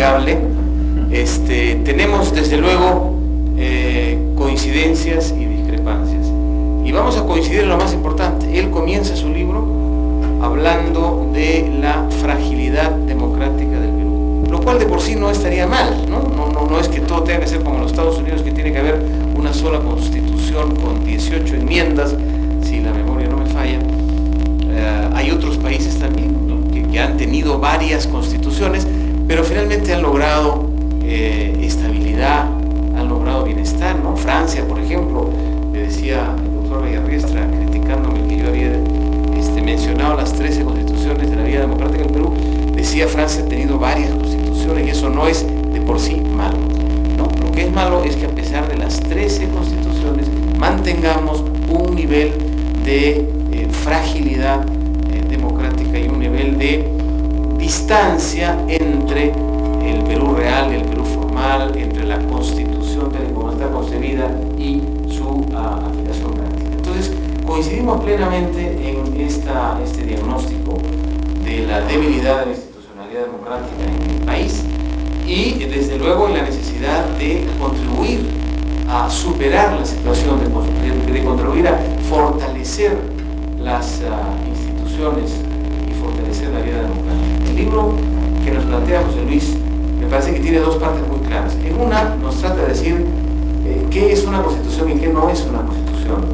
innegable. Tenemos desde luego coincidencias y discrepancias. Y vamos a coincidir en lo más importante. Él comienza su libro hablando de la fragilidad democrática del Perú, lo cual de por sí no estaría mal, ¿no? No es que todo tenga que ser como en los Estados Unidos, que tiene que haber una sola constitución con 18 enmiendas, si la memoria no me falla. Hay otros países también, ¿no? que han tenido varias constituciones, pero finalmente han logrado estabilidad, han logrado bienestar, ¿no? Francia, por ejemplo, me decía el doctor Villarriestra, criticándome que yo había mencionado las 13 constituciones de la vida democrática del Perú, decía Francia ha tenido varias constituciones y eso no es de por sí malo, ¿no? Lo que es malo es que a pesar de las 13 constituciones mantengamos un nivel de fragilidad democrática y un nivel de distancia entre el Perú real y el Perú formal, entre la constitución tal y como está concebida y su aplicación práctica. Entonces, coincidimos plenamente en este diagnóstico de la debilidad de la institucionalidad democrática en el país y desde luego en la necesidad de contribuir a superar la situación, de contribuir a fortalecer las instituciones y fortalecer la vida democrática. El libro que nos plantea José Luis me parece que tiene dos partes muy claras. En una nos trata de decir qué es una constitución y qué no es una constitución.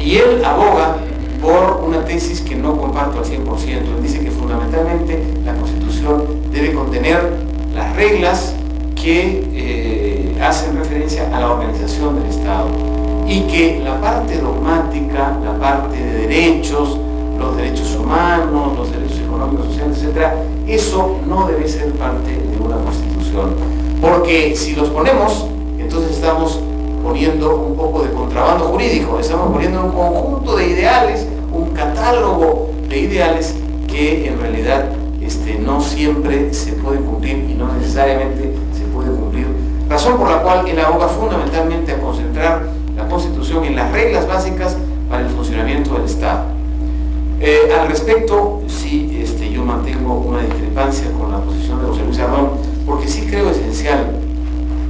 Y él aboga por una tesis que no comparto al 100%. Él dice que fundamentalmente la Constitución debe contener las reglas que hacen referencia a la organización del Estado y que la parte dogmática, la parte de derechos, los derechos humanos, los derechos económicos, sociales, etc., eso no debe ser parte de una Constitución. Porque si los ponemos, entonces estamos poniendo un poco de contrabando jurídico, estamos poniendo un conjunto de ideales, un catálogo de ideales que en realidad no siempre se pueden cumplir y no necesariamente se puede cumplir, razón por la cual él aboga fundamentalmente a concentrar la Constitución en las reglas básicas para el funcionamiento del Estado. Al respecto, sí, yo mantengo una discrepancia con la posición de José Luis Ardón, porque sí creo esencial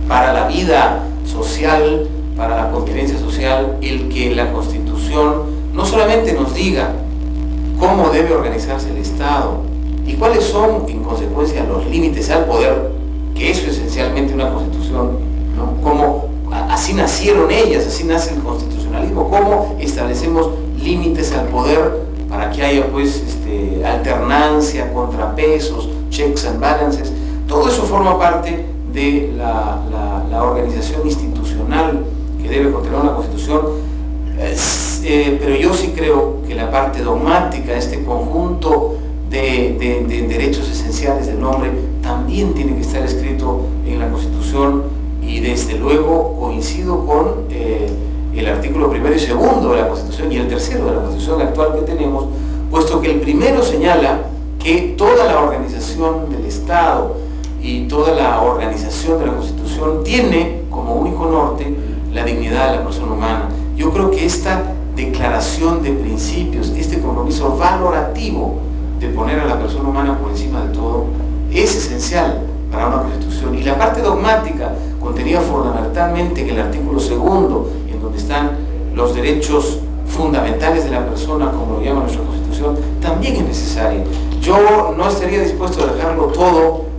para la vida social, para la convivencia social, el que la Constitución no solamente nos diga cómo debe organizarse el Estado y cuáles son, en consecuencia, los límites al poder, que eso es esencialmente una Constitución, ¿no? Como así nacieron ellas, así nace el constitucionalismo, cómo establecemos límites al poder para que haya pues alternancia, contrapesos, checks and balances. Todo eso forma parte de la organización institucional que debe contener una Constitución, pero yo sí creo que la parte dogmática, este conjunto de derechos esenciales del hombre, también tiene que estar escrito en la Constitución, y desde luego coincido con el artículo primero y segundo de la Constitución y el tercero de la Constitución actual que tenemos, puesto que el primero señala que toda la organización del Estado y toda la organización de la Constitución tiene como único norte la dignidad de la persona humana. Yo creo que esta declaración de principios, este compromiso valorativo de poner a la persona humana por encima de todo, es esencial para una Constitución. Y la parte dogmática, contenida fundamentalmente en el artículo segundo, en donde están los derechos fundamentales de la persona, como lo llama nuestra Constitución, también es necesaria. Yo no estaría dispuesto a dejarlo todo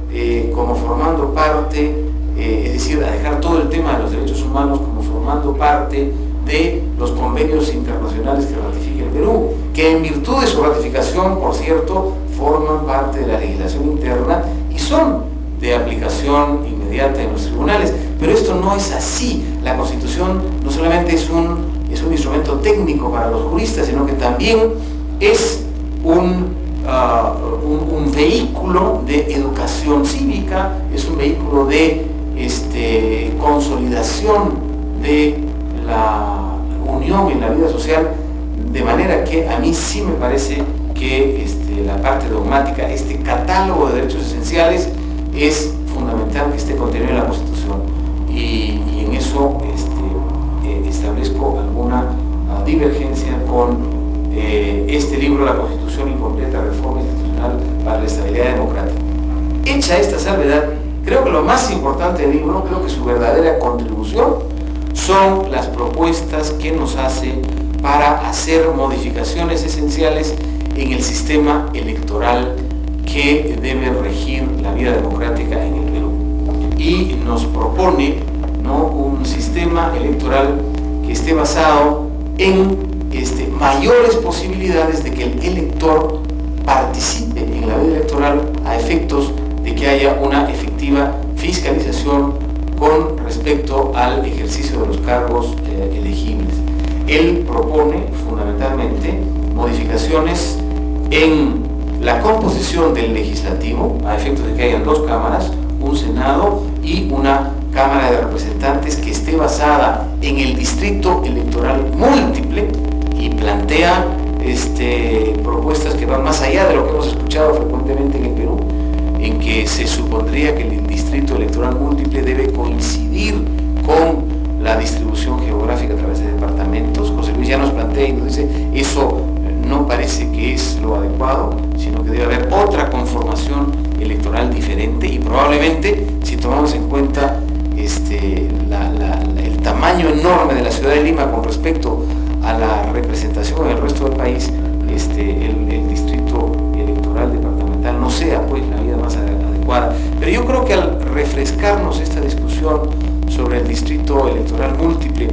como formando parte, es decir, a dejar todo el tema de los derechos humanos como formando parte de los convenios internacionales que ratifica el Perú, que en virtud de su ratificación, por cierto, forman parte de la legislación interna y son de aplicación inmediata en los tribunales. Pero esto no es así. La Constitución no solamente es un instrumento técnico para los juristas, sino que también es un vehículo de educación cívica, es un vehículo de consolidación de la unión en la vida social, de manera que a mí sí me parece que la parte dogmática, este catálogo de derechos esenciales, es fundamental que esté contenido en la Constitución, y en eso establezco alguna divergencia con este libro, La Constitución Incompleta, Reforma Institucional para la Estabilidad Democrática. Hecha esta salvedad, Creo que lo más importante del libro, creo que su verdadera contribución son las propuestas que nos hace para hacer modificaciones esenciales en el sistema electoral que debe regir la vida democrática en el Perú. Y nos propone, ¿no?, un sistema electoral que esté basado en mayores posibilidades de que el elector participe en la vida electoral a efectos de que haya una efectiva fiscalización con respecto al ejercicio de los cargos elegibles. Él propone fundamentalmente modificaciones en la composición del legislativo a efectos de que hayan dos cámaras, un Senado y una Cámara de Representantes que esté basada en el distrito electoral múltiple, y plantea propuestas que van más allá de lo que hemos escuchado frecuentemente en el Perú, en que se supondría que el distrito electoral múltiple debe coincidir con la distribución geográfica a través de departamentos. José Luis ya nos plantea y nos dice, eso no parece que es lo adecuado, sino que debe haber otra conformación electoral diferente, y probablemente, si tomamos en cuenta el tamaño enorme de la ciudad de Lima con respecto a la representación en el resto del país, el distrito electoral departamental no sea pues la vía más adecuada. Pero yo creo que al refrescarnos esta discusión sobre el distrito electoral múltiple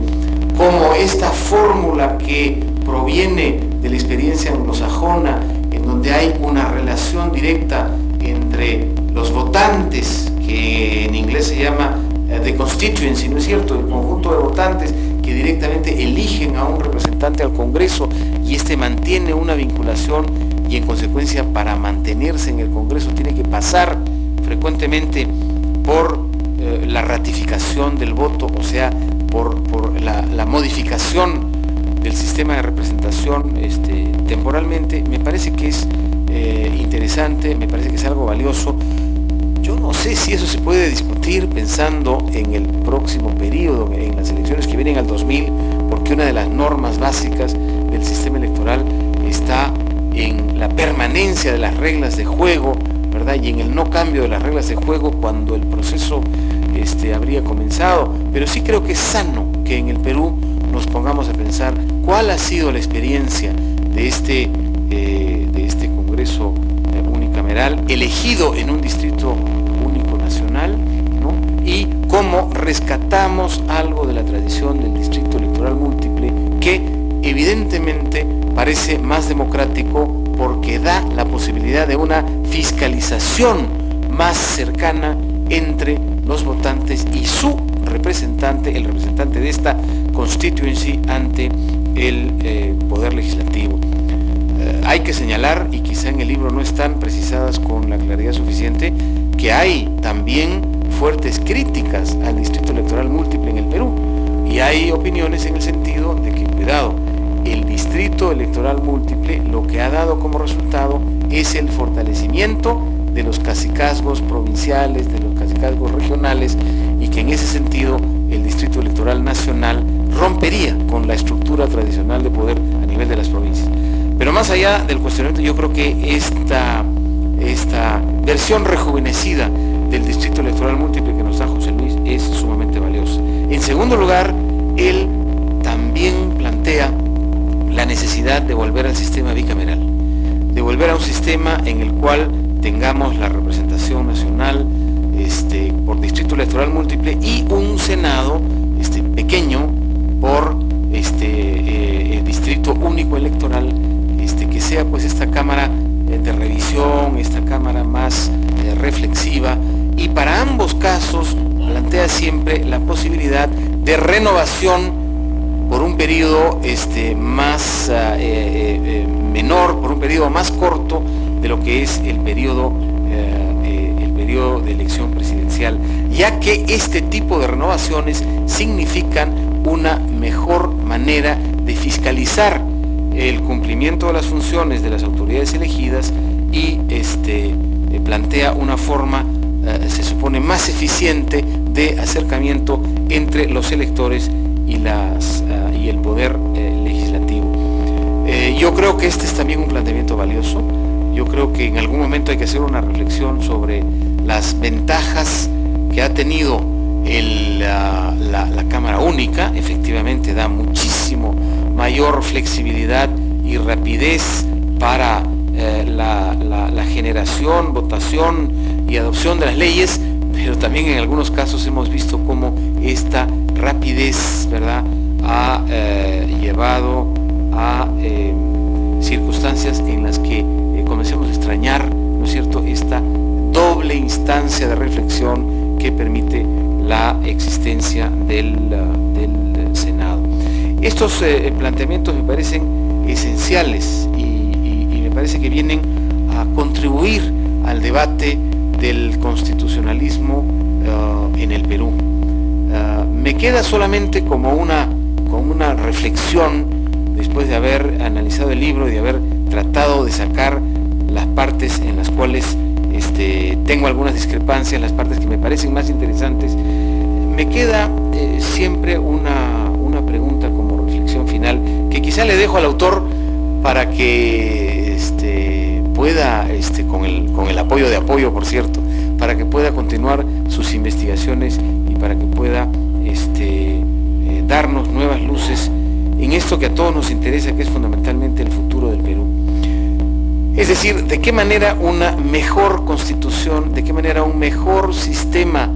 como esta fórmula que proviene de la experiencia anglosajona, en donde hay una relación directa entre los votantes, que en inglés se llama the constituency, ¿no es cierto?, el conjunto de votantes que directamente eligen a un representante al Congreso, y mantiene una vinculación, y en consecuencia para mantenerse en el Congreso tiene que pasar frecuentemente por la ratificación del voto, o sea, por la modificación del sistema de representación temporalmente. Me parece que es interesante, me parece que es algo valioso. Yo no sé si eso se puede discutir pensando en el próximo periodo, en las elecciones que vienen al 2000, porque una de las normas básicas del sistema electoral está en la permanencia de las reglas de juego, ¿verdad?, y en el no cambio de las reglas de juego cuando el proceso habría comenzado. Pero sí creo que es sano que en el Perú nos pongamos a pensar cuál ha sido la experiencia de este Congreso unicameral elegido en un distrito único nacional, ¿no?, y cómo rescatamos algo de la tradición del distrito electoral múltiple, que evidentemente parece más democrático porque da la posibilidad de una fiscalización más cercana entre los votantes y su representante, el representante de esta constituency, ante el poder legislativo. Hay que señalar, y quizá en el libro no están precisadas con la claridad suficiente, que hay también fuertes críticas al distrito electoral múltiple en el Perú, y hay opiniones en el sentido de que, cuidado, el distrito electoral múltiple lo que ha dado como resultado es el fortalecimiento de los cacicazgos provinciales, de los cacicazgos regionales, y que en ese sentido el distrito electoral nacional rompería con la estructura tradicional de poder a nivel de las provincias. Pero más allá del cuestionamiento, yo creo que esta versión rejuvenecida del distrito electoral múltiple que nos da José Luis es sumamente valiosa. En segundo lugar, él también plantea la necesidad de volver al sistema bicameral, de volver a un sistema en el cual tengamos la representación nacional por distrito electoral múltiple y un Senado pequeño por distrito único electoral, que sea pues esta cámara de revisión, esta cámara más reflexiva, y para ambos casos plantea siempre la posibilidad de renovación por un periodo más menor, por un periodo más corto de lo que es el periodo de elección presidencial, ya que este tipo de renovaciones significan una mejor manera de fiscalizar el cumplimiento de las funciones de las autoridades elegidas, y plantea una forma, se supone, más eficiente de acercamiento entre los electores y el poder legislativo. Yo creo que este es también un planteamiento valioso. Yo creo que en algún momento hay que hacer una reflexión sobre las ventajas que ha tenido la Cámara Única efectivamente da muchísimo mayor flexibilidad y rapidez para la generación, votación y adopción de las leyes, pero también en algunos casos hemos visto cómo esta rapidez, ¿verdad?, ha llevado a circunstancias en las que comencemos a extrañar, ¿no es cierto?, esta doble instancia de reflexión que permite la existencia del Senado. Estos planteamientos me parecen esenciales y me parece que vienen a contribuir al debate del constitucionalismo en el Perú. Me queda solamente como una reflexión, después de haber analizado el libro y de haber tratado de sacar las partes en las cuales tengo algunas discrepancias, las partes que me parecen más interesantes. Me queda siempre una pregunta como reflexión final, que quizá le dejo al autor para que pueda, con el apoyo, por cierto, para que pueda continuar sus investigaciones y para que pueda darnos nuevas luces en esto que a todos nos interesa, que es fundamentalmente el futuro del Perú. Es decir, de qué manera una mejor constitución, de qué manera un mejor sistema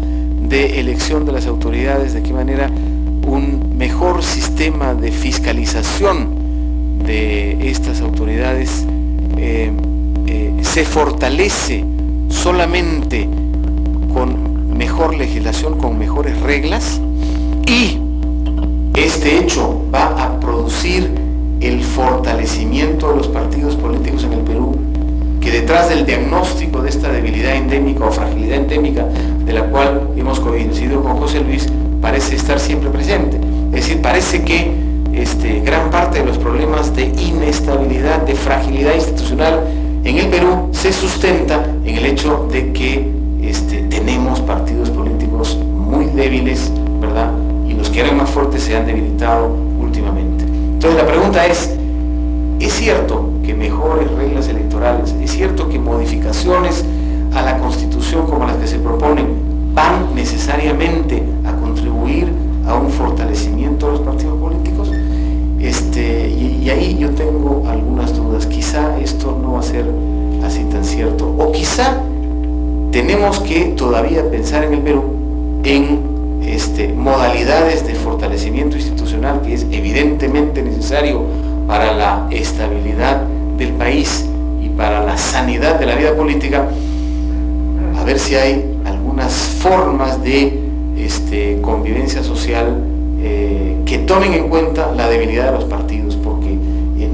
de elección de las autoridades, de qué manera un mejor sistema de fiscalización de estas autoridades se fortalece solamente con mejor legislación, con mejores reglas, y este hecho va a producir el fortalecimiento de los partidos políticos en el Perú, que detrás del diagnóstico de esta debilidad endémica o fragilidad endémica de la cual hemos coincidido con José Luis, parece estar siempre presente. Es decir, parece que gran parte de los problemas de inestabilidad, de fragilidad institucional en el Perú se sustenta en el hecho de que tenemos partidos políticos muy débiles, ¿verdad? Y los que eran más fuertes se han debilitado últimamente. Entonces la pregunta ¿es cierto que mejores reglas electorales, es cierto que modificaciones a la Constitución como las que se proponen van necesariamente a contribuir a un fortalecimiento de los partidos políticos? Y ahí yo tengo algunas dudas. Quizá esto no va a ser así tan cierto, o quizá tenemos que todavía pensar en el Perú en modalidades de fortalecimiento institucional, que es evidentemente necesario para la estabilidad del país y para la sanidad de la vida política, a ver si hay algunas formas de convivencia social que tomen en cuenta la debilidad de los partidos, porque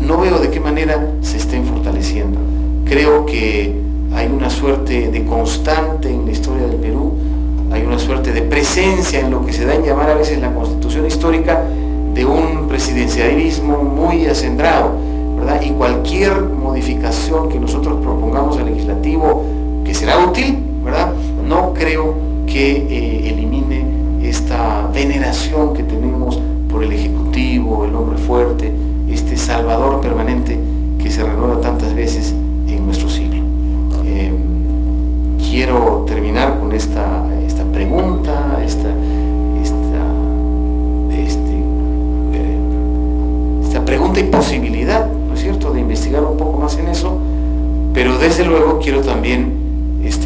no veo de qué manera se estén fortaleciendo. Creo que hay una suerte de constante en la historia del Perú, hay una suerte de presencia en lo que se da en llamar a veces la Constitución histórica de un presidencialismo muy acendrado, ¿verdad? Y cualquier modificación que nosotros propongamos al legislativo, que será útil, ¿verdad?, no creo que elimine esta veneración que tenemos por el Ejecutivo, el hombre fuerte, este salvador permanente que se renueva tantas veces en nuestro siglo. Quiero terminar con esta pregunta, esta pregunta y posibilidad, ¿no es cierto?, de investigar un poco más en eso, pero desde luego quiero también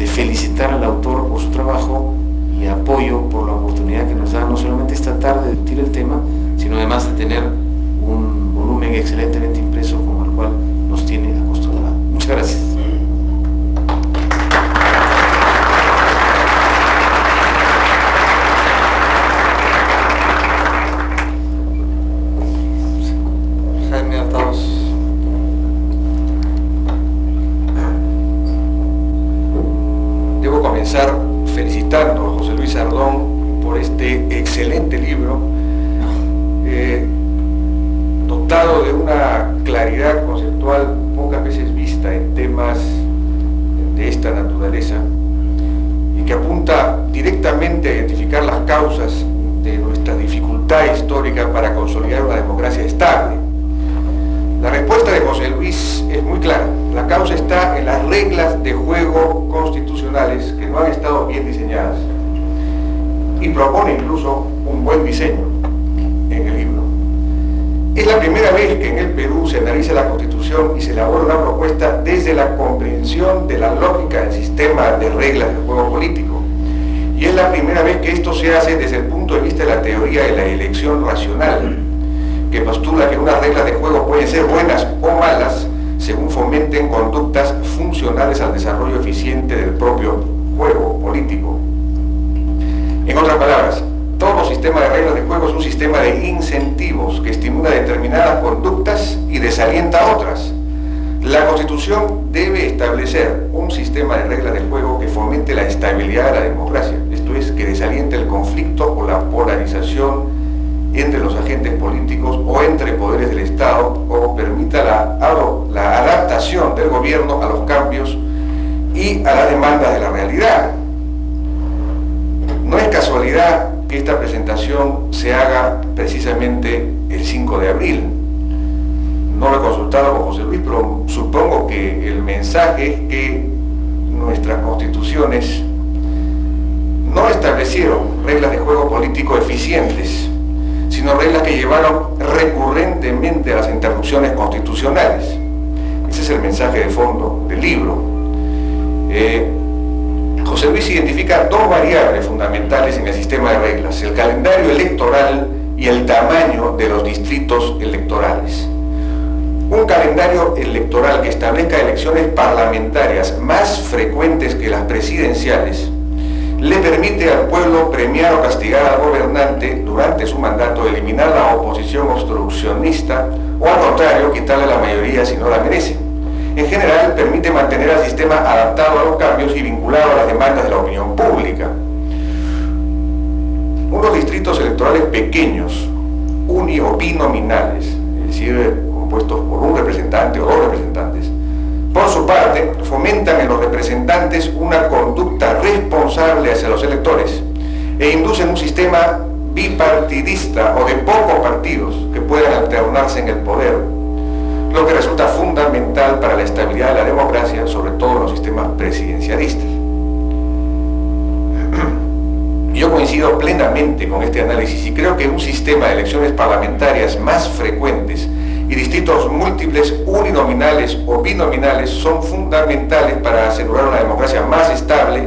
felicitar al autor por su trabajo y apoyo por la oportunidad que nos da no solamente esta tarde de discutir el tema, sino además de tener un volumen excelentemente impreso como al cual nos tiene acostumbrados. Muchas gracias. Felicitando a José Luis Ardón por este excelente libro, dotado de una claridad conceptual pocas veces vista en temas de esta naturaleza, y que apunta directamente a identificar las causas de nuestra dificultad histórica para consolidar una democracia estable. La respuesta de José Luis es muy clara. La causa está en las reglas de juego constitucionales que no han estado bien diseñadas. y propone incluso un buen diseño en el libro. Es la primera vez que en el Perú se analiza la Constitución y se elabora una propuesta desde la comprensión de la lógica del sistema de reglas del juego político. Y es la primera vez que esto se hace desde el punto de vista de la teoría de la elección racional, que postula que unas reglas de juego pueden ser buenas o malas según fomenten conductas funcionales al desarrollo eficiente del propio juego político. En otras palabras, todo sistema de reglas de juego es un sistema de incentivos que estimula determinadas conductas y desalienta otras. La Constitución debe establecer un sistema de reglas de juego que fomente la estabilidad de la democracia, esto es, que desaliente el conflicto o la polarización entre los agentes políticos o entre poderes del Estado, o permita la adaptación del gobierno a los cambios y a las demandas de la realidad. No es casualidad que esta presentación se haga precisamente el 5 de abril. No lo he consultado con José Luis, pero supongo que el mensaje es que nuestras constituciones no establecieron reglas de juego político eficientes, sino reglas que llevaron recurrentemente a las interrupciones constitucionales. Ese es el mensaje de fondo del libro. José Luis identifica dos variables fundamentales en el sistema de reglas: el calendario electoral y el tamaño de los distritos electorales. Un calendario electoral que establezca elecciones parlamentarias más frecuentes que las presidenciales le permite al pueblo premiar o castigar al gobernante durante su mandato, eliminar la oposición obstruccionista o, al contrario, quitarle la mayoría si no la merece. En general, permite mantener al sistema adaptado a los cambios y vinculado a las demandas de la opinión pública. Unos distritos electorales pequeños, uni o binominales, es decir, compuestos por un representante o dos representantes, por su parte, fomentan en los representantes una conducta responsable hacia los electores e inducen un sistema bipartidista o de pocos partidos que puedan alternarse en el poder, lo que resulta fundamental para la estabilidad de la democracia, sobre todo en los sistemas presidencialistas. Yo coincido plenamente con este análisis y creo que un sistema de elecciones parlamentarias más frecuentes y distritos múltiples uninominales o binominales son fundamentales para asegurar una democracia más estable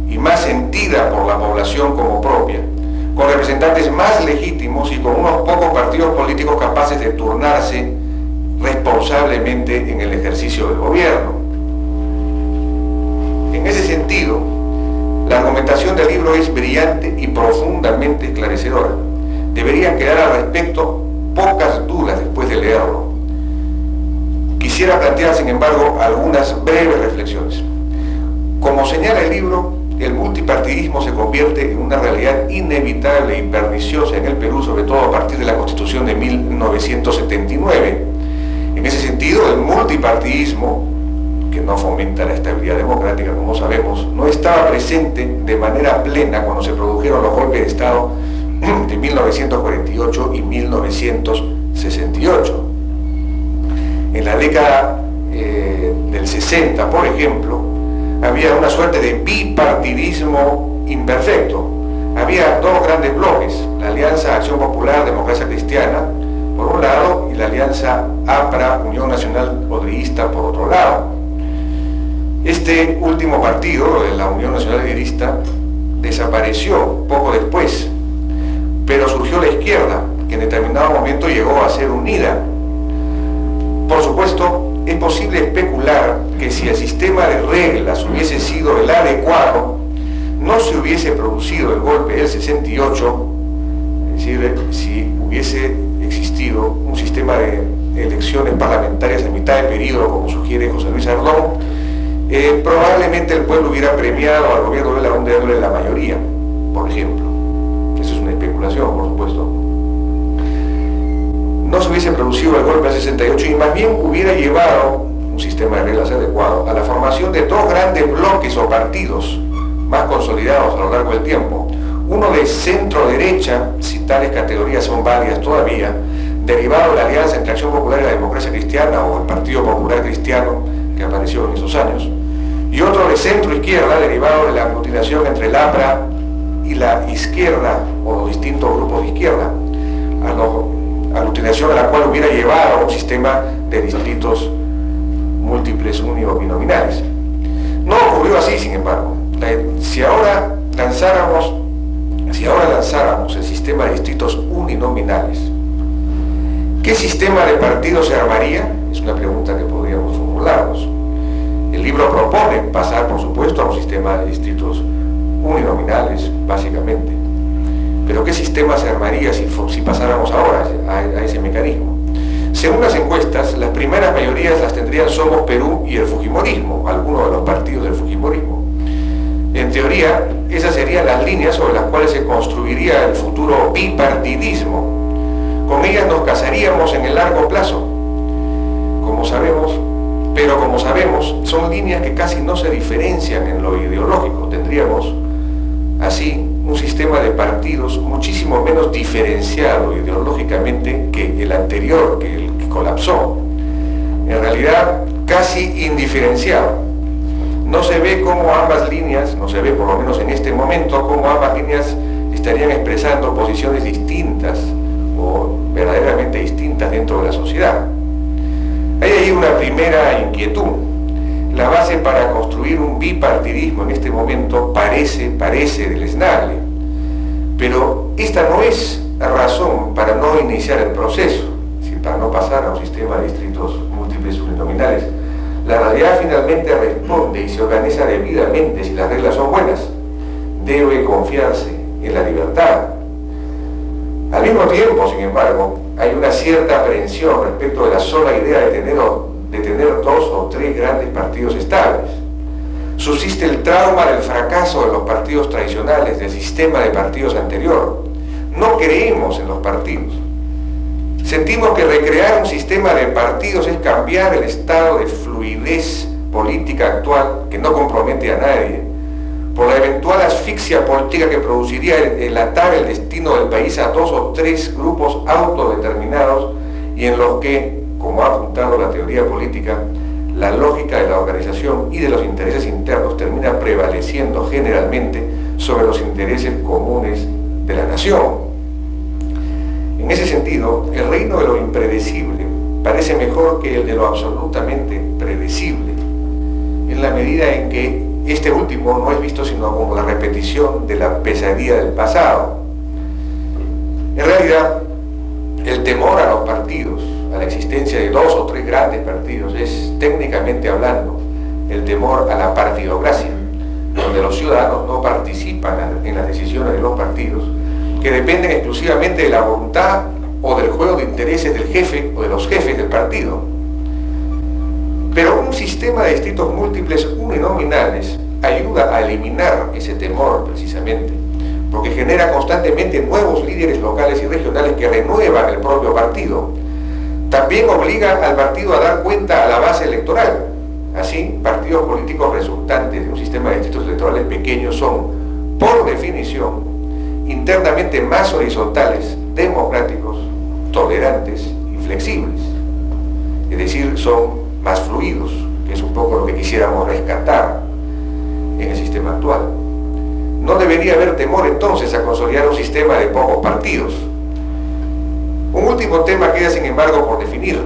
y más sentida por la población como propia, con representantes más legítimos y con unos pocos partidos políticos capaces de turnarse responsablemente en el ejercicio del gobierno. En ese sentido, la argumentación del libro es brillante y profundamente esclarecedora. Deberían quedar al respecto pocas dudas después de leerlo. Quisiera plantear, sin embargo, algunas breves reflexiones. Como señala el libro, el multipartidismo se convierte en una realidad inevitable y perniciosa en el Perú, sobre todo a partir de la Constitución de 1979. En ese sentido, el multipartidismo, que no fomenta la estabilidad democrática, como sabemos, no estaba presente de manera plena cuando se produjeron los golpes de Estado de 1948 y 1968. En la década del 60, por ejemplo, había una suerte de bipartidismo imperfecto. Había dos grandes bloques: la Alianza Acción Popular Democracia Cristiana, por un lado, y la Alianza APRA Unión Nacional Odriguista, por otro lado. Este último partido, la Unión Nacional Odriguista, desapareció poco después, pero surgió la izquierda, que en determinado momento llegó a ser unida. Por supuesto, es posible especular que si el sistema de reglas hubiese sido el adecuado, no se hubiese producido el golpe del 68, es decir, si hubiese existido un sistema de elecciones parlamentarias a mitad de periodo, como sugiere José Luis Ardón, probablemente el pueblo hubiera premiado al gobierno de Lerón de darle la mayoría, por ejemplo. Eso es una especulación, por supuesto. No se hubiese producido el golpe del 68 y más bien hubiera llevado un sistema de reglas adecuado a la formación de dos grandes bloques o partidos más consolidados a lo largo del tiempo. Uno de centro-derecha, si tales categorías son válidas todavía, derivado de la alianza entre Acción Popular y la Democracia Cristiana, o el Partido Popular Cristiano, que apareció en esos años, y otro de centro-izquierda, derivado de la aglutinación entre el APRA y la izquierda, o los distintos grupos de izquierda, a la utilización a la cual hubiera llevado a un sistema de distritos múltiples uninominales. No ocurrió así, sin embargo. Si ahora lanzáramos el sistema de distritos uninominales, ¿qué sistema de partidos se armaría? Es una pregunta que podríamos formularnos. El libro propone pasar, por supuesto, a un sistema de distritos uninominales, básicamente. Pero ¿qué sistema se armaría si pasáramos ahora a ese mecanismo? Según las encuestas, las primeras mayorías las tendrían Somos Perú y el Fujimorismo, algunos de los partidos del Fujimorismo. En teoría, esas serían las líneas sobre las cuales se construiría el futuro bipartidismo. Con ellas nos casaríamos en el largo plazo. Como sabemos, son líneas que casi no se diferencian en lo ideológico. Tendríamos así un sistema de partidos muchísimo menos diferenciado ideológicamente que el anterior, que el que colapsó. En realidad, casi indiferenciado. No se ve cómo ambas líneas, no se ve por lo menos en este momento, cómo ambas líneas estarían expresando posiciones distintas o verdaderamente distintas dentro de la sociedad. Hay ahí una primera inquietud. La base para construir un bipartidismo en este momento parece deleznable, pero esta no es razón para no iniciar el proceso, para no pasar a un sistema de distritos múltiples uninominales. La realidad finalmente responde y se organiza debidamente si las reglas son buenas. Debe confiarse en la libertad. Al mismo tiempo, sin embargo, hay una cierta aprehensión respecto de la sola idea de tener 2 o 3 grandes partidos estables. Subsiste el trauma del fracaso de los partidos tradicionales, del sistema de partidos anterior. No creemos en los partidos. Sentimos que recrear un sistema de partidos es cambiar el estado de fluidez política actual, que no compromete a nadie, por la eventual asfixia política que produciría el atar el destino del país a 2 o 3 grupos autodeterminados y en los que, como ha apuntado la teoría política, la lógica de la organización y de los intereses internos termina prevaleciendo generalmente sobre los intereses comunes de la nación. En ese sentido, el reino de lo impredecible parece mejor que el de lo absolutamente predecible, en la medida en que este último no es visto sino como la repetición de la pesadilla del pasado. En realidad, el temor a los partidos, a la existencia de 2 o 3 grandes partidos, es, técnicamente hablando, el temor a la partidocracia, donde los ciudadanos no participan en las decisiones de los partidos, que dependen exclusivamente de la voluntad o del juego de intereses del jefe o de los jefes del partido. Pero un sistema de distritos múltiples uninominales ayuda a eliminar ese temor precisamente, porque genera constantemente nuevos líderes locales y regionales que renuevan el propio partido. También obliga al partido a dar cuenta a la base electoral. Así, partidos políticos resultantes de un sistema de distritos electorales pequeños son, por definición, internamente más horizontales, democráticos, tolerantes y flexibles. Es decir, son más fluidos, que es un poco lo que quisiéramos rescatar en el sistema actual. No debería haber temor entonces a consolidar un sistema de pocos partidos. Un último tema queda sin embargo por definir.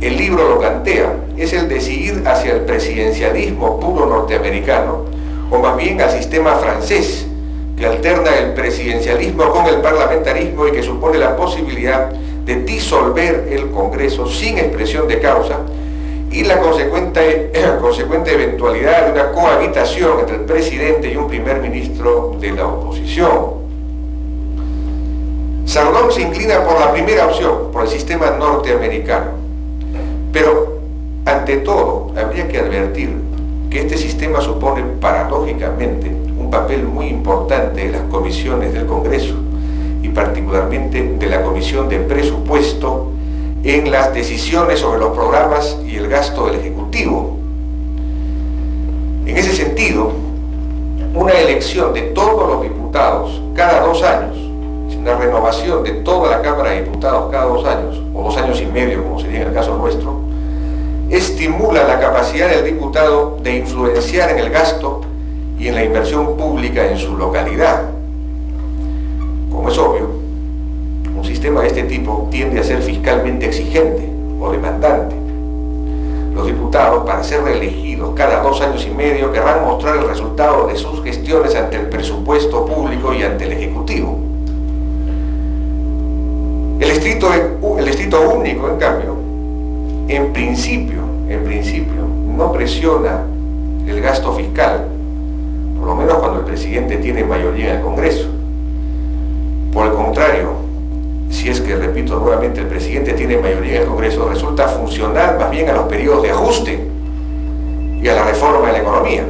El libro lo plantea, es el de seguir hacia el presidencialismo puro norteamericano, o más bien al sistema francés, que alterna el presidencialismo con el parlamentarismo y que supone la posibilidad de disolver el Congreso sin expresión de causa y la consecuente eventualidad de una cohabitación entre el presidente y un primer ministro de la oposición. Sardón se inclina por la primera opción, por el sistema norteamericano. Pero, ante todo, habría que advertir que este sistema supone paradójicamente un papel muy importante de las comisiones del Congreso y particularmente de la Comisión de Presupuesto en las decisiones sobre los programas y el gasto del Ejecutivo. En ese sentido, una elección de todos los diputados cada 2 años, una renovación de toda la Cámara de Diputados cada 2 años, o 2 años y medio, como sería en el caso nuestro, estimula la capacidad del diputado de influenciar en el gasto y en la inversión pública en su localidad. Como es obvio, un sistema de este tipo tiende a ser fiscalmente exigente o demandante. Los diputados, para ser reelegidos cada 2 años y medio, querrán mostrar el resultado de sus gestiones ante el presupuesto público y ante el Ejecutivo. El distrito único, en cambio, en principio, no presiona el gasto fiscal, por lo menos cuando el presidente tiene mayoría en el Congreso. Por el contrario, si es que, repito nuevamente, el presidente tiene mayoría en el Congreso, resulta funcional más bien a los periodos de ajuste y a la reforma de la economía.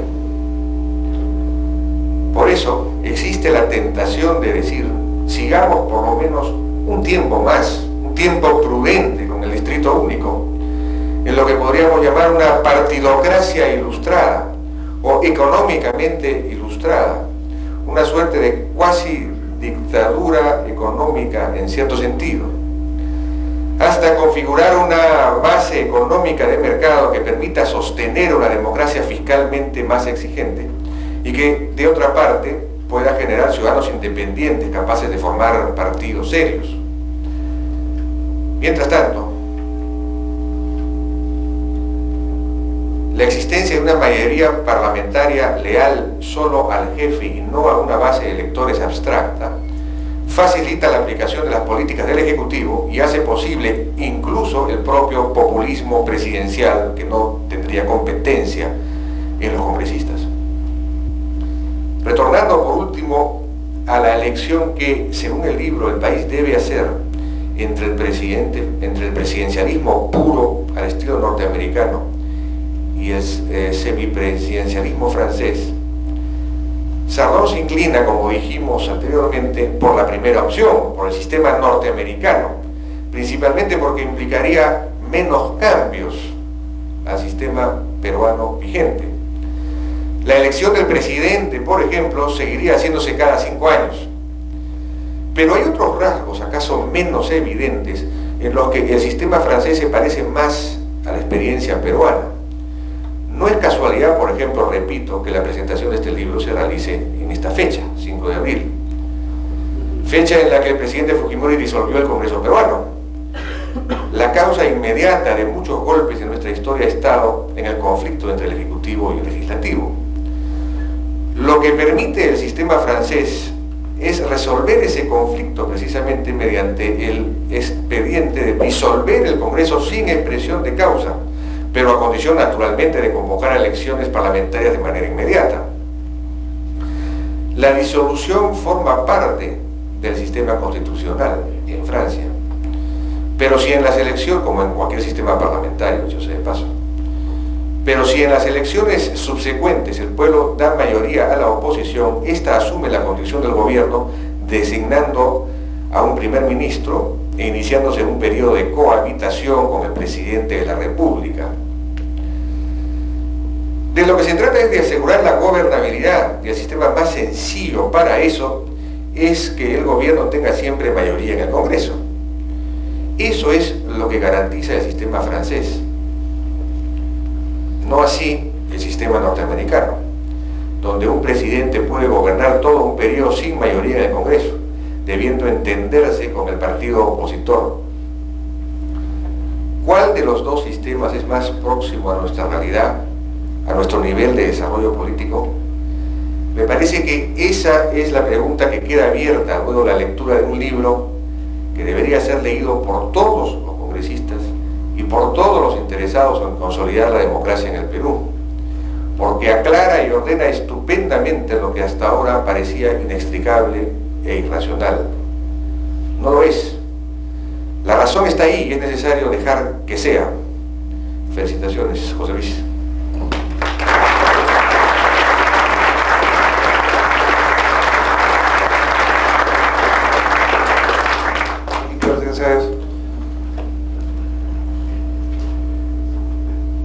Por eso existe la tentación de decir, sigamos por lo menos un tiempo más, un tiempo prudente con el distrito único, en lo que podríamos llamar una partidocracia ilustrada o económicamente ilustrada, una suerte de cuasi dictadura económica en cierto sentido, hasta configurar una base económica de mercado que permita sostener una democracia fiscalmente más exigente y que, de otra parte, pueda generar ciudadanos independientes capaces de formar partidos serios. Mientras tanto, la existencia de una mayoría parlamentaria leal solo al jefe y no a una base de electores abstracta facilita la aplicación de las políticas del Ejecutivo y hace posible incluso el propio populismo presidencial, que no tendría competencia en los congresistas. Retornando por último a la elección que, según el libro, el país debe hacer entre el presidencialismo puro al estilo norteamericano y el semipresidencialismo francés, Sardón se inclina, como dijimos anteriormente, por la primera opción, por el sistema norteamericano, principalmente porque implicaría menos cambios al sistema peruano vigente. La elección del presidente, por ejemplo, seguiría haciéndose cada 5 años. Pero hay otros rasgos, acaso menos evidentes, en los que el sistema francés se parece más a la experiencia peruana. No es casualidad, por ejemplo, repito, que la presentación de este libro se realice en esta fecha, 5 de abril, fecha en la que el presidente Fujimori disolvió el Congreso peruano. La causa inmediata de muchos golpes en nuestra historia ha estado en el conflicto entre el Ejecutivo y el Legislativo. Lo que permite el sistema francés es resolver ese conflicto precisamente mediante el expediente de disolver el Congreso sin expresión de causa, pero a condición naturalmente de convocar a elecciones parlamentarias de manera inmediata. La disolución forma parte del sistema constitucional en Francia, pero si en las elecciones, como en cualquier sistema parlamentario, dicho sea de paso, pero si en las elecciones subsecuentes el pueblo da mayoría a la oposición, ésta asume la conducción del gobierno designando a un primer ministro e iniciándose un periodo de cohabitación con el presidente de la República. De lo que se trata es de asegurar la gobernabilidad, y el sistema más sencillo para eso es que el gobierno tenga siempre mayoría en el Congreso. Eso es lo que garantiza el sistema francés. No así el sistema norteamericano, donde un presidente puede gobernar todo un periodo sin mayoría en el Congreso, debiendo entenderse con el partido opositor. ¿Cuál de los dos sistemas es más próximo a nuestra realidad, a nuestro nivel de desarrollo político? Me parece que esa es la pregunta que queda abierta luego de la lectura de un libro que debería ser leído por todos los congresistas y por todos los interesados en consolidar la democracia en el Perú, porque aclara y ordena estupendamente lo que hasta ahora parecía inextricable e irracional. No lo es. La razón está ahí y es necesario dejar que sea. Felicitaciones, José Luis.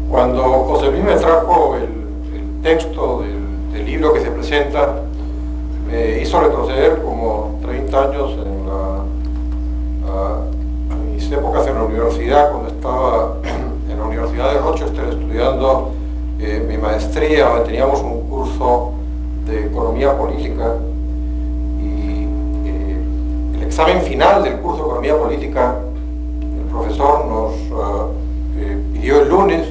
Cuando José Luis me trajo el texto del libro que se presenta, me hizo retroceder como 30 años a mis épocas en la universidad, cuando estaba en la Universidad de Rochester estudiando mi maestría, donde teníamos un curso de economía política, y el examen final del curso de Economía Política, el profesor nos pidió el lunes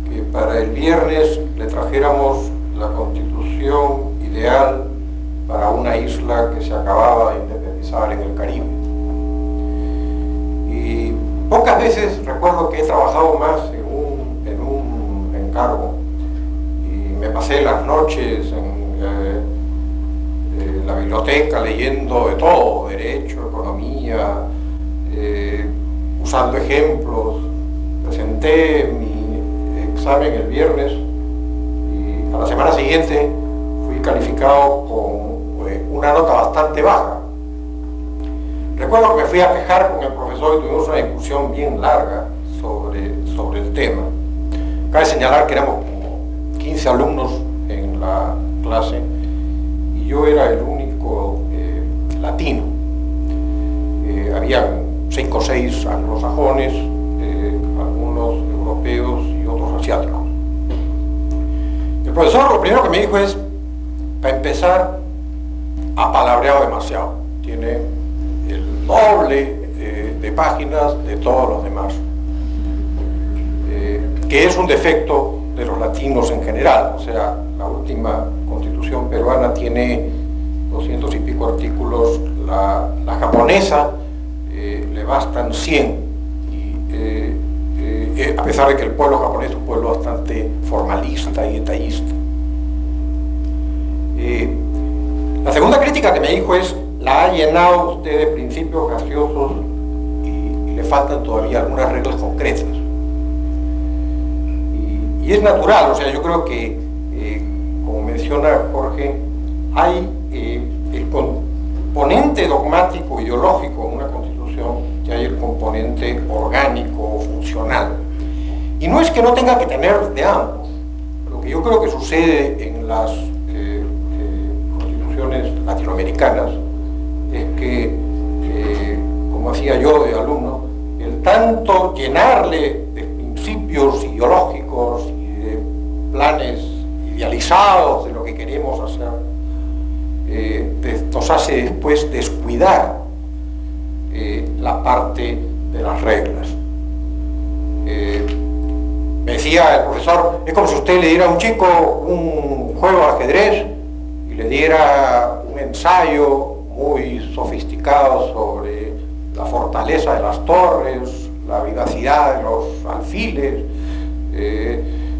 que para el viernes le trajéramos la constitución ideal para una isla que se acababa de independizar en el Caribe. Y pocas veces recuerdo que he trabajado más en un encargo, y me pasé las noches en la biblioteca leyendo de todo, derecho, economía, usando ejemplos. Presenté mi examen el viernes y a la semana siguiente fui calificado con una nota bastante baja. Recuerdo que me fui a quejar con el profesor y tuvimos una discusión bien larga sobre el tema. Cabe señalar que éramos como 15 alumnos en la clase y yo era el único latino. Habían 5 o 6 anglosajones, algunos europeos y otros asiáticos. El profesor lo primero que me dijo es, para empezar, ha palabreado demasiado. Tiene el doble de páginas de todos los demás. Que es un defecto de los latinos en general. O sea, la última constitución peruana tiene 200 y pico artículos, la japonesa le bastan 100, y a pesar de que el pueblo japonés es un pueblo bastante formalista y detallista. La segunda crítica que me dijo es, la ha llenado usted de principios graciosos y le faltan todavía algunas reglas concretas. Y es natural, o sea, yo creo que, como menciona Jorge, hay el componente dogmático ideológico en una constitución y hay el componente orgánico funcional. Y no es que no tenga que tener de ambos. Lo que yo creo que sucede en las constituciones latinoamericanas es que, como hacía yo de alumno, el tanto llenarle de principios ideológicos y de planes idealizados de lo que queremos hacer, nos hace después descuidar la parte de las reglas. Me decía el profesor, es como si usted le diera a un chico un juego de ajedrez y le diera un ensayo muy sofisticado sobre la fortaleza de las torres, la vivacidad de los alfiles,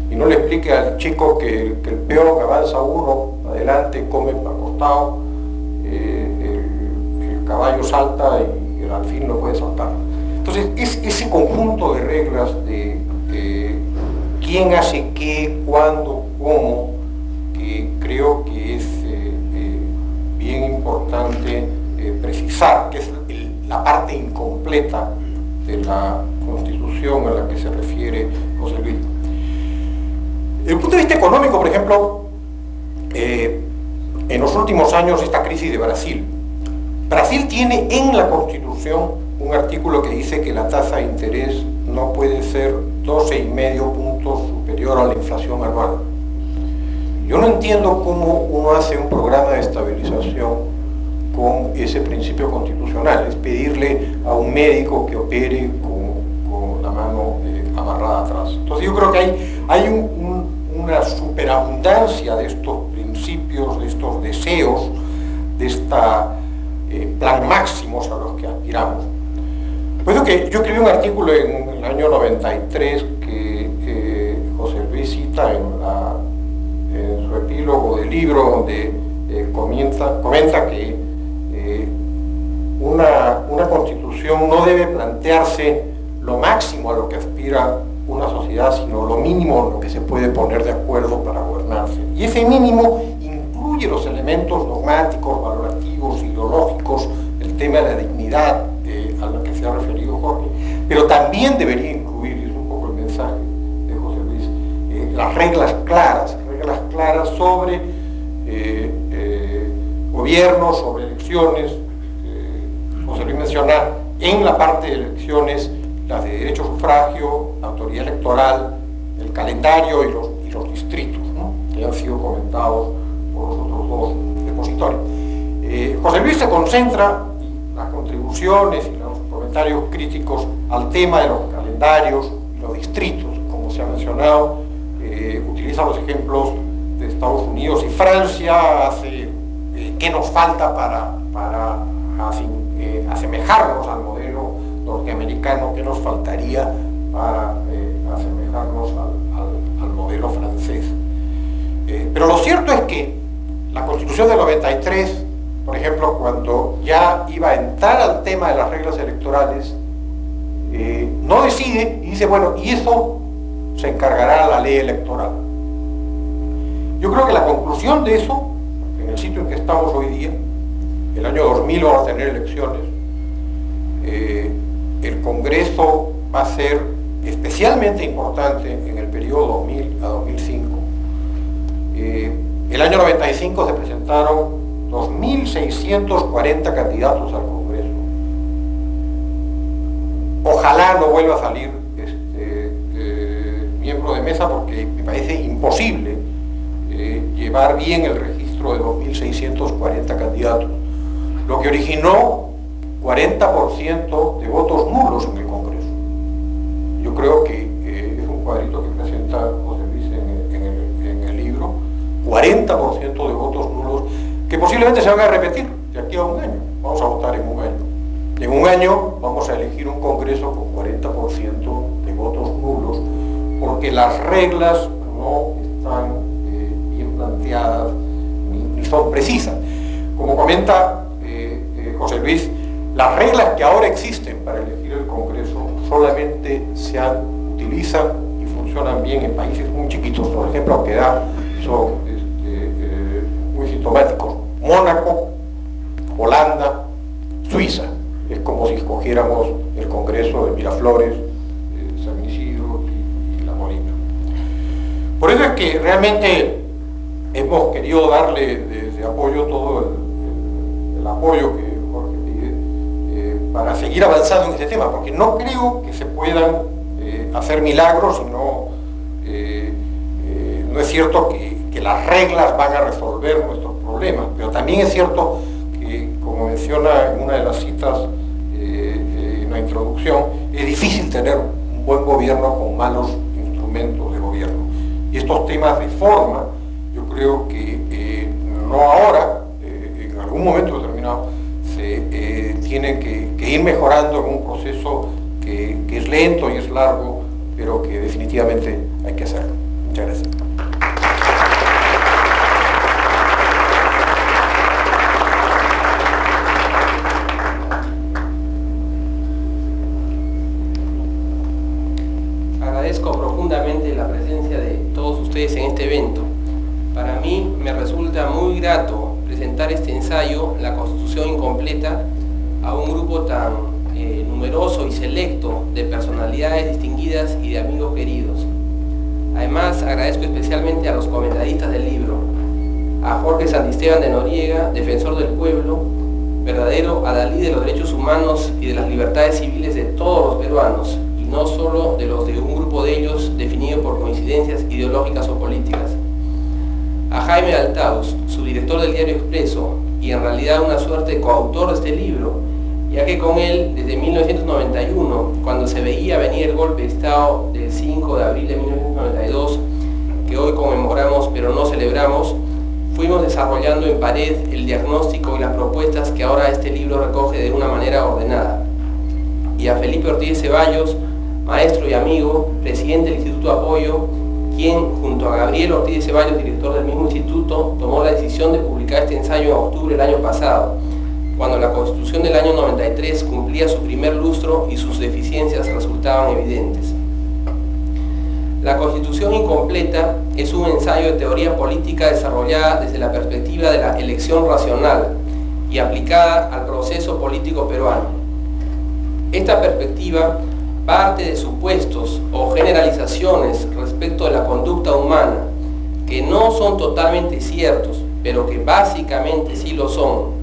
y no le explique al chico que el peón avanza uno adelante, come para costado, el caballo salta y el alfil no puede saltar. Entonces, es ese conjunto de reglas de quién hace qué, cuándo, cómo, que creo que es bien importante precisar, que es la parte incompleta de la Constitución a la que se refiere José Luis. Desde el punto de vista económico, por ejemplo, en los últimos años esta crisis de Brasil. Brasil tiene en la Constitución un artículo que dice que la tasa de interés no puede ser 12,5 puntos superior a la inflación anual. Yo no entiendo cómo uno hace un programa de estabilización con ese principio constitucional. Es pedirle a un médico que opere con la mano amarrada atrás. Entonces yo creo que hay una superabundancia de estos principios, de estos deseos, de esta plan máximos a los que aspiramos. Por eso que yo escribí un artículo en el año 93 que José Luis cita en su epílogo del libro, donde comenta que una constitución no debe plantearse lo máximo a lo que aspira una sociedad, sino lo mínimo en lo que se puede poner de acuerdo para gobernarse. Y ese mínimo incluye los elementos dogmáticos, valorativos, ideológicos, el tema de la dignidad a la que se ha referido Jorge, pero también debería incluir, y es un poco el mensaje de José Luis, las reglas claras sobre gobierno, sobre elecciones. José Luis menciona en la parte de elecciones las de derecho a sufragio, la autoridad electoral, el calendario y los distritos, ¿no?, que han sido comentados por los otros dos expositores. José Luis se concentra, alusiones y los comentarios críticos al tema de los calendarios y los distritos. Como se ha mencionado, utiliza los ejemplos de Estados Unidos y Francia, hace qué nos falta para asemejarnos al modelo norteamericano, qué nos faltaría para asemejarnos al modelo francés. Pero lo cierto es que la Constitución del 93, por ejemplo, cuando ya iba a entrar al tema de las reglas electorales, no decide y dice, bueno, y eso se encargará la ley electoral. Yo creo que la conclusión de eso, en el sitio en que estamos hoy día, el año 2000 vamos a tener elecciones, el Congreso va a ser especialmente importante en el periodo 2000 a 2005. El año 95 se presentaron 2.640 candidatos al Congreso. Ojalá no vuelva a salir miembro de mesa, porque me parece imposible llevar bien el registro de 2.640 candidatos, lo que originó 40% de votos nulos en el Congreso. Yo creo que es un cuadrito que presenta José Luis en el libro, 40% de votos nulos, que posiblemente se van a repetir de aquí a un año. Vamos a votar en un año. En un año vamos a elegir un Congreso con 40% de votos nulos, porque las reglas no están bien planteadas ni son precisas. Como comenta José Luis, las reglas que ahora existen para elegir el Congreso solamente se utilizan y funcionan bien en países muy chiquitos. Por ejemplo, que son muy sintomáticos: Mónaco, Holanda, Suiza. Es como si escogiéramos el Congreso de Miraflores, San Isidro y La Molina. Por eso es que realmente hemos querido darle de apoyo todo el apoyo que Jorge pide para seguir avanzando en este tema, porque no creo que se puedan hacer milagros, sino no es cierto que las reglas van a resolver nuestros problemas, pero también es cierto que, como menciona en una de las citas en la introducción, es difícil tener un buen gobierno con malos instrumentos de gobierno. Y estos temas de forma, yo creo que no ahora, en algún momento determinado, se tiene que ir mejorando en un proceso que es lento y es largo, pero que definitivamente hay que hacerlo. Muchas gracias. Agradezco profundamente la presencia de todos ustedes en este evento. Para mí me resulta muy grato presentar este ensayo, La Constitución Incompleta, a un grupo tan numeroso y selecto de personalidades distinguidas y de amigos queridos. Además, agradezco especialmente a los comentaristas del libro, a Jorge Santisteban de Noriega, defensor del pueblo, verdadero adalid de los derechos humanos y de las libertades civiles de todos los peruanos, y no solo de los de un grupo de ellos definido por coincidencias ideológicas o políticas. A Jaime Altaus, subdirector del diario Expreso, y en realidad una suerte de coautor de este libro, ya que con él, desde 1991, cuando se veía venir el golpe de Estado del 5 de abril de 1992, que hoy conmemoramos pero no celebramos, fuimos desarrollando en pared el diagnóstico y las propuestas que ahora este libro recoge de una manera ordenada. Y a Felipe Ortiz Ceballos, maestro y amigo, presidente del Instituto Apoyo, quien, junto a Gabriel Ortiz Ceballos, director del mismo instituto, tomó la decisión de publicar este ensayo en octubre del año pasado, cuando la Constitución del año 93 cumplía su primer lustro y sus deficiencias resultaban evidentes. La Constitución Incompleta es un ensayo de teoría política desarrollada desde la perspectiva de la elección racional y aplicada al proceso político peruano. Esta perspectiva parte de supuestos o generalizaciones respecto de la conducta humana que no son totalmente ciertos, pero que básicamente sí lo son.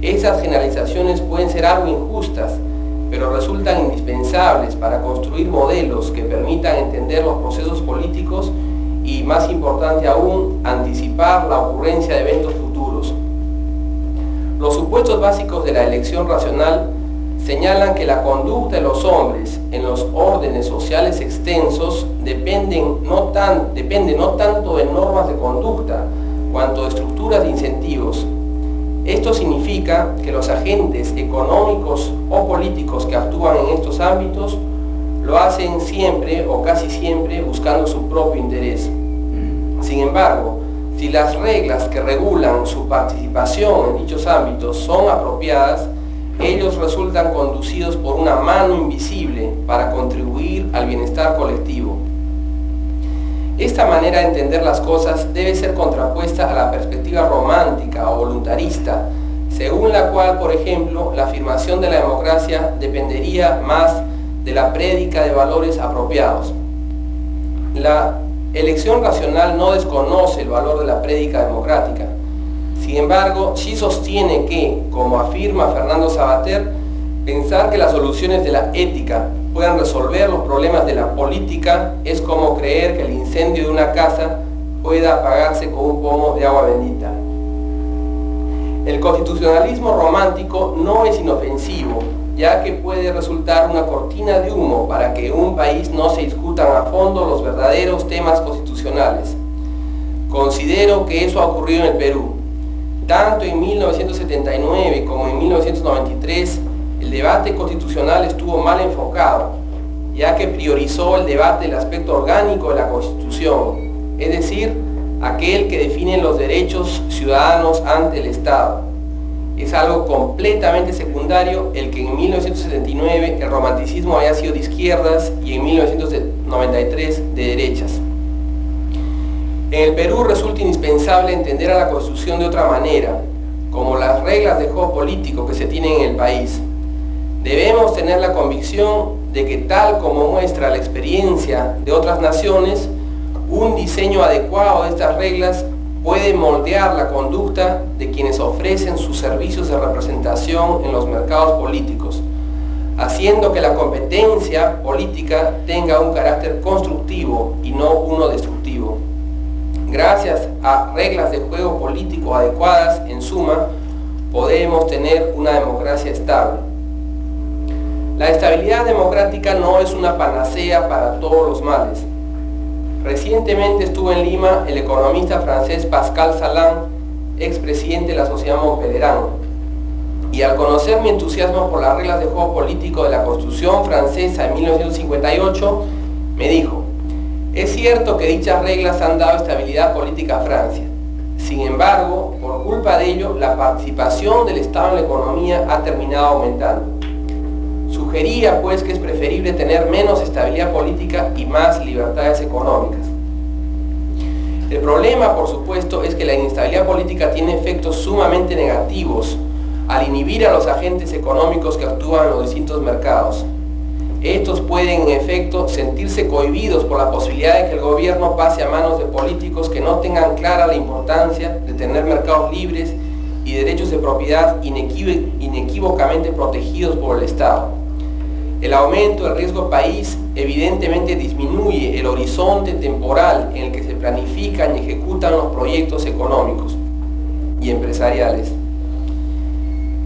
Esas generalizaciones pueden ser algo injustas, pero resultan indispensables para construir modelos que permitan entender los procesos políticos y, más importante aún, anticipar la ocurrencia de eventos futuros. Los supuestos básicos de la elección racional señalan que la conducta de los hombres en los órdenes sociales extensos depende no tanto de normas de conducta, cuanto de estructuras de incentivos. Esto significa que los agentes económicos o políticos que actúan en estos ámbitos lo hacen siempre o casi siempre buscando su propio interés. Sin embargo, si las reglas que regulan su participación en dichos ámbitos son apropiadas, ellos resultan conducidos por una mano invisible para contribuir al bienestar colectivo. Esta manera de entender las cosas debe ser contrapuesta a la perspectiva romántica o voluntarista, según la cual, por ejemplo, la afirmación de la democracia dependería más de la prédica de valores apropiados. La elección racional no desconoce el valor de la prédica democrática. Sin embargo, sí sostiene que, como afirma Fernando Savater, pensar que las soluciones de la ética puedan resolver los problemas de la política es como creer que el incendio de una casa pueda apagarse con un pomo de agua bendita. El constitucionalismo romántico no es inofensivo, ya que puede resultar una cortina de humo para que en un país no se discutan a fondo los verdaderos temas constitucionales. Considero que eso ha ocurrido en el Perú. Tanto en 1979 como en 1993, el debate constitucional estuvo mal enfocado, ya que priorizó el debate del aspecto orgánico de la Constitución, es decir, aquel que define los derechos ciudadanos ante el Estado. Es algo completamente secundario el que en 1979 el romanticismo haya sido de izquierdas y en 1993 de derechas. En el Perú resulta indispensable entender a la Constitución de otra manera, como las reglas de juego político que se tienen en el país. Debemos tener la convicción de que, tal como muestra la experiencia de otras naciones, un diseño adecuado de estas reglas puede moldear la conducta de quienes ofrecen sus servicios de representación en los mercados políticos, haciendo que la competencia política tenga un carácter constructivo y no uno destructivo. Gracias a reglas de juego político adecuadas, en suma, podemos tener una democracia estable. La estabilidad democrática no es una panacea para todos los males. Recientemente estuvo en Lima el economista francés Pascal Salin, expresidente de la Sociedad Montpellier, y al conocer mi entusiasmo por las reglas de juego político de la Constitución francesa en 1958, me dijo: es cierto que dichas reglas han dado estabilidad política a Francia. Sin embargo, por culpa de ello, la participación del Estado en la economía ha terminado aumentando. Sugería, pues, que es preferible tener menos estabilidad política y más libertades económicas. El problema, por supuesto, es que la inestabilidad política tiene efectos sumamente negativos al inhibir a los agentes económicos que actúan en los distintos mercados. Estos pueden, en efecto, sentirse cohibidos por la posibilidad de que el gobierno pase a manos de políticos que no tengan clara la importancia de tener mercados libres y derechos de propiedad inequívocamente protegidos por el Estado. El aumento del riesgo país evidentemente disminuye el horizonte temporal en el que se planifican y ejecutan los proyectos económicos y empresariales.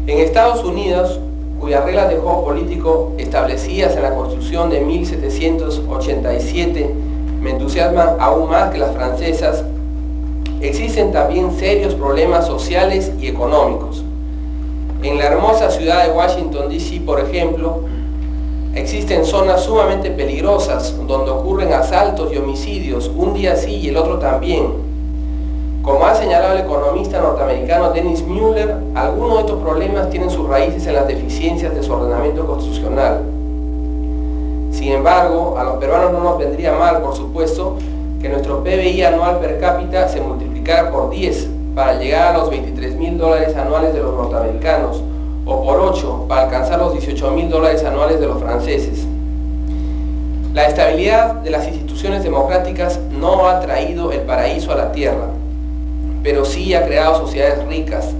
En Estados Unidos, cuyas reglas de juego político establecidas en la Constitución de 1787 me entusiasman aún más que las francesas, existen también serios problemas sociales y económicos. En la hermosa ciudad de Washington, D.C., por ejemplo, existen zonas sumamente peligrosas donde ocurren asaltos y homicidios, un día sí y el otro también. Como ha señalado el economista norteamericano Dennis Muller, algunos de estos problemas tienen sus raíces en las deficiencias de su ordenamiento constitucional. Sin embargo, a los peruanos no nos vendría mal, por supuesto, que nuestro PBI anual per cápita se multiplicara por 10 para llegar a los $23.000 anuales de los norteamericanos, o por 8 para alcanzar los $18.000 anuales de los franceses. La estabilidad de las instituciones democráticas no ha traído el paraíso a la tierra, pero sí ha creado sociedades ricas,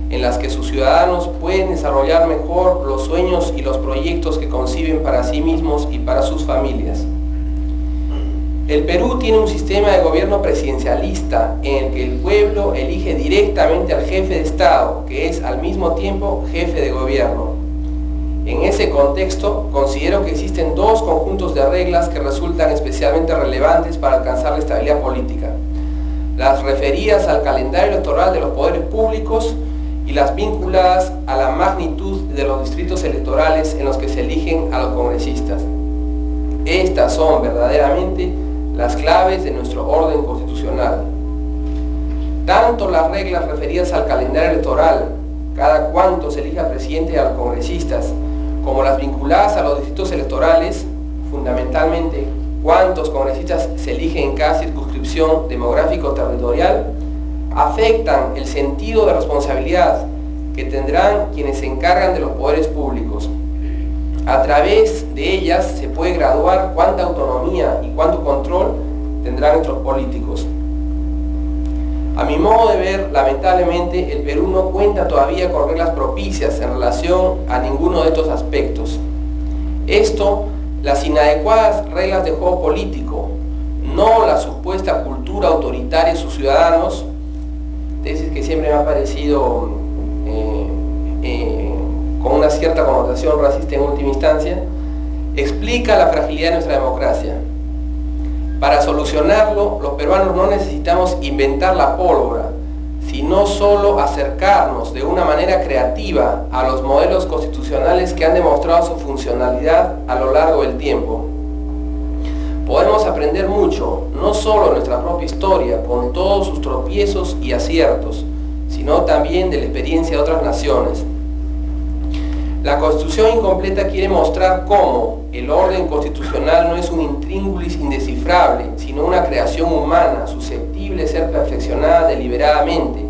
en las que sus ciudadanos pueden desarrollar mejor los sueños y los proyectos que conciben para sí mismos y para sus familias. El Perú tiene un sistema de gobierno presidencialista en el que el pueblo elige directamente al jefe de Estado, que es al mismo tiempo jefe de gobierno. En ese contexto, considero que existen dos conjuntos de reglas que resultan especialmente relevantes para alcanzar la estabilidad política: las referidas al calendario electoral de los poderes públicos y las vinculadas a la magnitud de los distritos electorales en los que se eligen a los congresistas. Estas son verdaderamente las claves de nuestro orden constitucional. Tanto las reglas referidas al calendario electoral, cada cuánto se elija al presidente y a los congresistas, como las vinculadas a los distritos electorales, fundamentalmente cuántos congresistas se eligen en cada circunscripción demográfico-territorial, afectan el sentido de responsabilidad que tendrán quienes se encargan de los poderes públicos. A través de ellas se puede graduar cuánta autonomía y cuánto control tendrán nuestros políticos. A mi modo de ver, lamentablemente, el Perú no cuenta todavía con reglas propicias en relación a ninguno de estos aspectos. Esto, las inadecuadas reglas de juego político, no la supuesta cultura autoritaria de sus ciudadanos, tesis que siempre me ha parecido con una cierta connotación racista en última instancia, explica la fragilidad de nuestra democracia. Para solucionarlo, los peruanos no necesitamos inventar la pólvora, sino solo acercarnos de una manera creativa a los modelos constitucionales que han demostrado su funcionalidad a lo largo del tiempo. Podemos aprender mucho, no solo de nuestra propia historia, con todos sus tropiezos y aciertos, sino también de la experiencia de otras naciones. La Constitución incompleta quiere mostrar cómo el orden constitucional no es un intríngulis indescifrable, sino una creación humana susceptible de ser perfeccionada deliberadamente,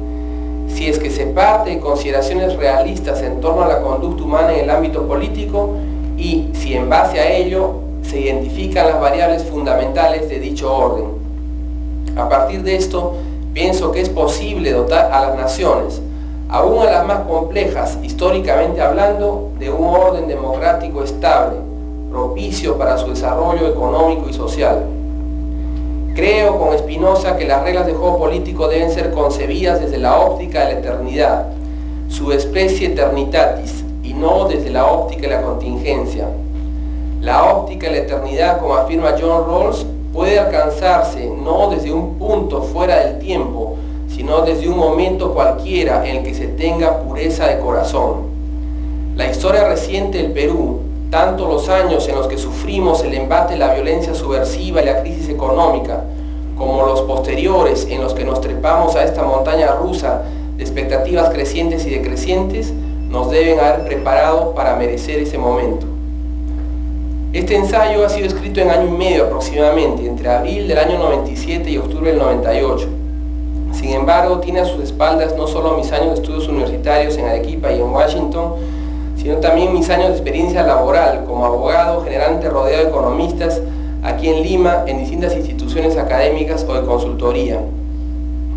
si es que se parte de consideraciones realistas en torno a la conducta humana en el ámbito político y si en base a ello se identifican las variables fundamentales de dicho orden. A partir de esto, pienso que es posible dotar a las naciones, aún a las más complejas, históricamente hablando, de un orden democrático estable, propicio para su desarrollo económico y social. Creo con Spinoza que las reglas de juego político deben ser concebidas desde la óptica de la eternidad, su especie eternitatis, y no desde la óptica de la contingencia. La óptica de la eternidad, como afirma John Rawls, puede alcanzarse no desde un punto fuera del tiempo, sino desde un momento cualquiera en el que se tenga pureza de corazón. La historia reciente del Perú, tanto los años en los que sufrimos el embate de la violencia subversiva y la crisis económica, como los posteriores en los que nos trepamos a esta montaña rusa de expectativas crecientes y decrecientes, nos deben haber preparado para merecer ese momento. Este ensayo ha sido escrito en año y medio aproximadamente, entre abril del año 97 y octubre del 98. Sin embargo, tiene a sus espaldas no solo mis años de estudios universitarios en Arequipa y en Washington, sino también mis años de experiencia laboral como abogado generalmente rodeado de economistas aquí en Lima, en distintas instituciones académicas o de consultoría.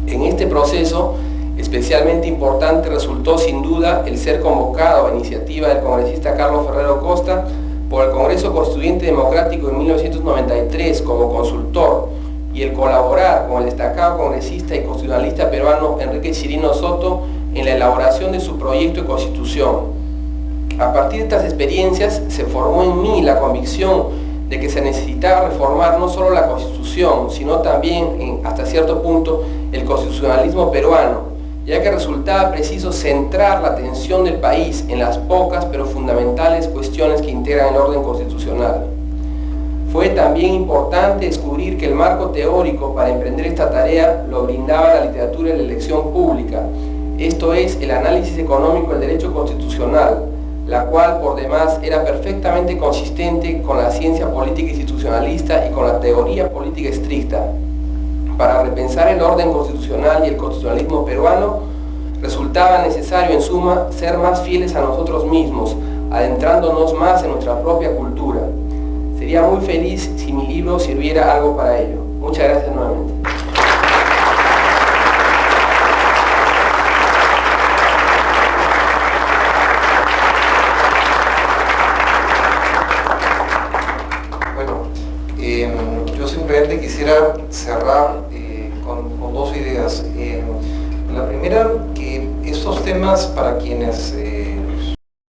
En este proceso, especialmente importante resultó sin duda el ser convocado a iniciativa del congresista Carlos Ferrero Costa por el Congreso Constituyente Democrático en 1993 como consultor y el colaborar con el destacado congresista y constitucionalista peruano Enrique Chirino Soto en la elaboración de su proyecto de constitución. A partir de estas experiencias se formó en mí la convicción de que se necesitaba reformar no solo la Constitución, sino también, hasta cierto punto, el constitucionalismo peruano, ya que resultaba preciso centrar la atención del país en las pocas pero fundamentales cuestiones que integran el orden constitucional. Fue también importante descubrir que el marco teórico para emprender esta tarea lo brindaba la literatura de la elección pública, esto es, el análisis económico del derecho constitucional, la cual por demás era perfectamente consistente con la ciencia política institucionalista y con la teoría política estricta. Para repensar el orden constitucional y el constitucionalismo peruano, resultaba necesario en suma ser más fieles a nosotros mismos, adentrándonos más en nuestra propia cultura. Sería muy feliz si mi libro sirviera algo para ello. Muchas gracias nuevamente. Yo simplemente quisiera cerrar con dos ideas. La primera, que estos temas para quienes